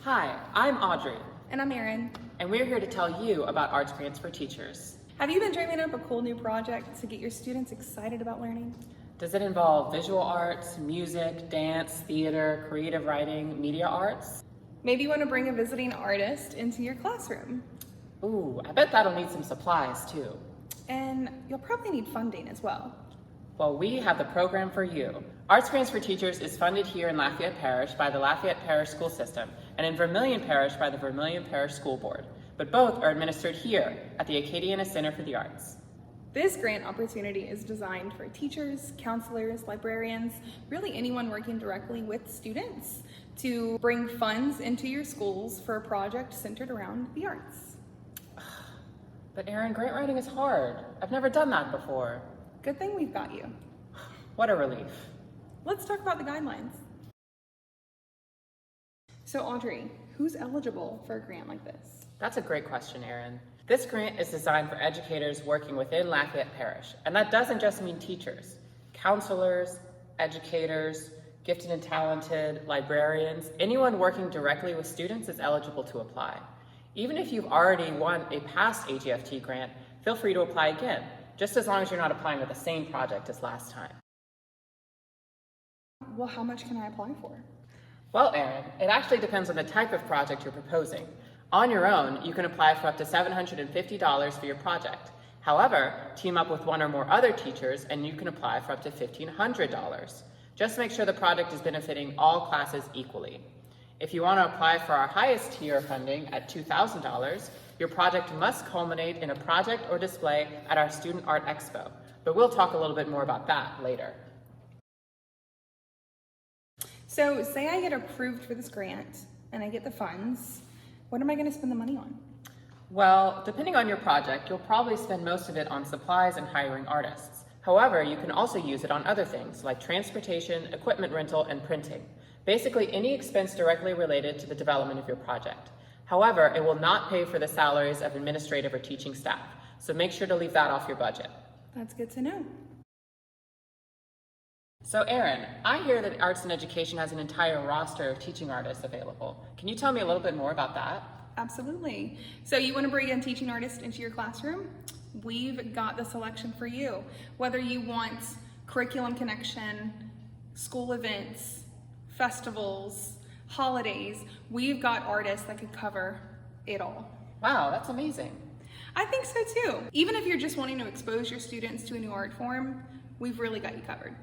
Hi, I'm Audrey, And I'm Erin. and we're here to tell you about Arts Grants for Teachers. Have you been dreaming up a cool new project to get your students excited about learning? Does it involve visual arts, music, dance, theater, creative writing, media arts? Maybe you want to bring a visiting artist into your classroom. Ooh, I bet that'll need some supplies too. And you'll probably need funding as well. Well, we have the program for you. Arts Grants for Teachers is funded here in Lafayette Parish by the Lafayette Parish School System and in Vermilion Parish by the Vermilion Parish School Board, but both are administered here at the AcA Center for the Arts. This grant opportunity is designed for teachers, counselors, librarians, really anyone working directly with students to bring funds into your schools for a project centered around the arts. But Erin, grant writing is hard. I've never done that before. Good thing we've got you. What a relief. Let's talk about the guidelines. So Audrey, who's eligible for a grant like this? That's a great question, Erin. This grant is designed for educators working within Lafayette Parish, and that doesn't just mean teachers. Counselors, educators, gifted and talented, librarians, anyone working directly with students is eligible to apply. Even if you've already won a past AGFT grant, feel free to apply again, just as long as you're not applying with the same project as last time. Well, how much can I apply for? Well, Erin, it actually depends on the type of project you're proposing. On your own, you can apply for up to $750 for your project. However, team up with one or more other teachers and you can apply for up to $1,500. Just make sure the project is benefiting all classes equally. If you want to apply for our highest tier of funding at $2,000, your project must culminate in a project or display at our Student Art Expo, but we'll talk a little bit more about that later. So say I get approved for this grant and I get the funds, what am I going to spend the money on? Well, depending on your project, you'll probably spend most of it on supplies and hiring artists. However, you can also use it on other things like transportation, equipment rental, and printing. Basically, any expense directly related to the development of your project. However, it will not pay for the salaries of administrative or teaching staff, so make sure to leave that off your budget. That's good to know. So Erin, I hear that Arts and Education has an entire roster of teaching artists available. Can you tell me a little bit more about that? Absolutely. So you want to bring a teaching artist into your classroom? We've got the selection for you. Whether you want curriculum connection, school events, festivals, holidays, we've got artists that could cover it all. Wow, that's amazing. I think so too. Even if you're just wanting to expose your students to a new art form, we've really got you covered.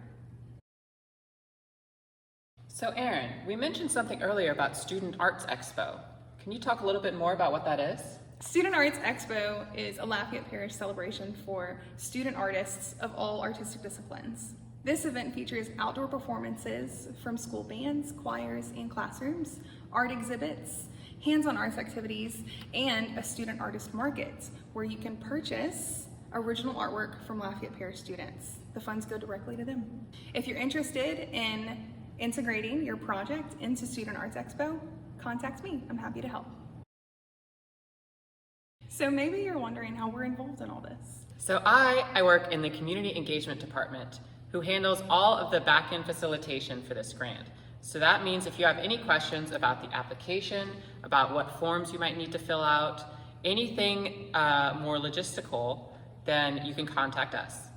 So Erin, we mentioned something earlier about Student Arts Expo. Can you talk a little bit more about what that is? Student Arts Expo is a Lafayette Parish celebration for student artists of all artistic disciplines. This event features outdoor performances from school bands, choirs, and classrooms, art exhibits, hands-on arts activities, and a student artist market where you can purchase original artwork from Lafayette Parish students. The funds go directly to them. If you're interested in integrating your project into Student Arts Expo, contact me. I'm happy to help. So maybe you're wondering how we're involved in all this. So I work in the Community Engagement Department, who handles all of the back-end facilitation for this grant. So that means if you have any questions about the application, about what forms you might need to fill out, anything more logistical, then you can contact us.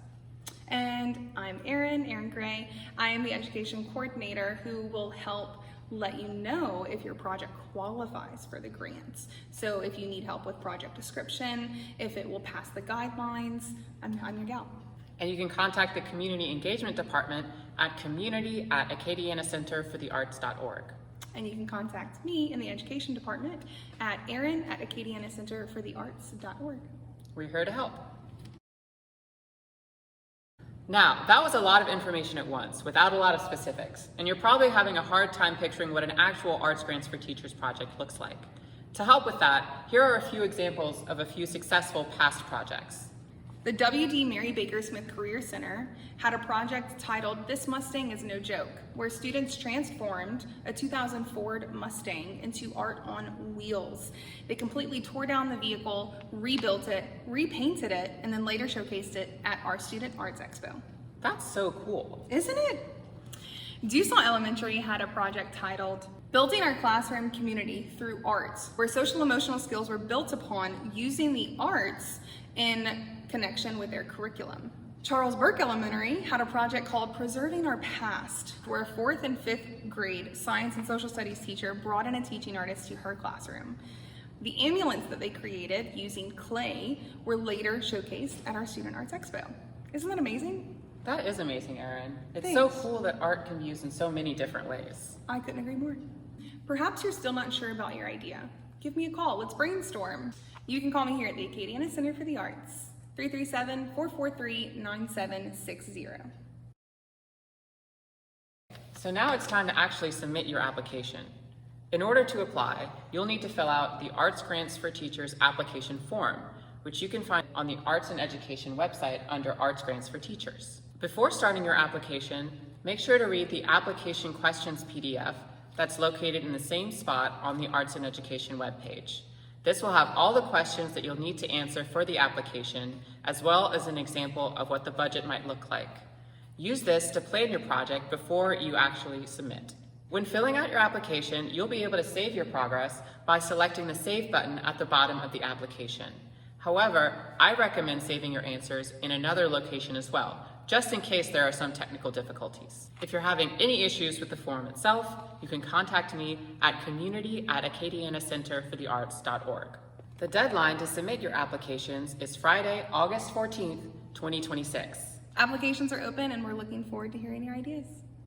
And I'm Erin Gray. I am the education coordinator who will help let you know if your project qualifies for the grants. So if you need help with project description, if it will pass the guidelines, I'm your gal. And you can contact the Community Engagement Department at community@acadianacenterforthearts.org. And you can contact me in the education department at Erin@acadianacenterforthearts.org. We're here to help. Now, that was a lot of information at once, without a lot of specifics, and you're probably having a hard time picturing what an actual Arts Grants for Teachers project looks like. To help with that, here are a few examples of a few successful past projects. The W.D. Mary Baker Smith Career Center had a project titled This Mustang is No Joke, where students transformed a 2000 Ford Mustang into art on wheels. They completely tore down the vehicle, rebuilt it, repainted it, and then later showcased it at our Student Arts Expo. That's so cool. Isn't it? Dussault Elementary had a project titled Building our classroom community through arts, where social emotional skills were built upon using the arts in connection with their curriculum. Charles Burke Elementary had a project called Preserving Our Past, where a 4th and 5th grade science and social studies teacher brought in a teaching artist to her classroom. The amulets that they created using clay were later showcased at our Student Arts Expo. Isn't that amazing? That is amazing, Erin. It's Thanks. so cool that art can be used in so many different ways. I couldn't agree more. Perhaps you're still not sure about your idea. Give me a call, let's brainstorm. You can call me here at the Acadiana Center for the Arts, 337-443-9760. So now it's time to actually submit your application. In order to apply, you'll need to fill out the Arts Grants for Teachers application form, which you can find on the Arts and Education website under Arts Grants for Teachers. Before starting your application, make sure to read the application questions PDF that's located in the same spot on the Arts and Education webpage. This will have all the questions that you'll need to answer for the application, as well as an example of what the budget might look like. Use this to plan your project before you actually submit. When filling out your application, you'll be able to save your progress by selecting the Save button at the bottom of the application. However, I recommend saving your answers in another location as well, just in case there are some technical difficulties. If you're having any issues with the form itself, you can contact me at community@acadianacenterforthearts.org. The deadline to submit your applications is Friday, August 14th, 2026. Applications are open and we're looking forward to hearing your ideas.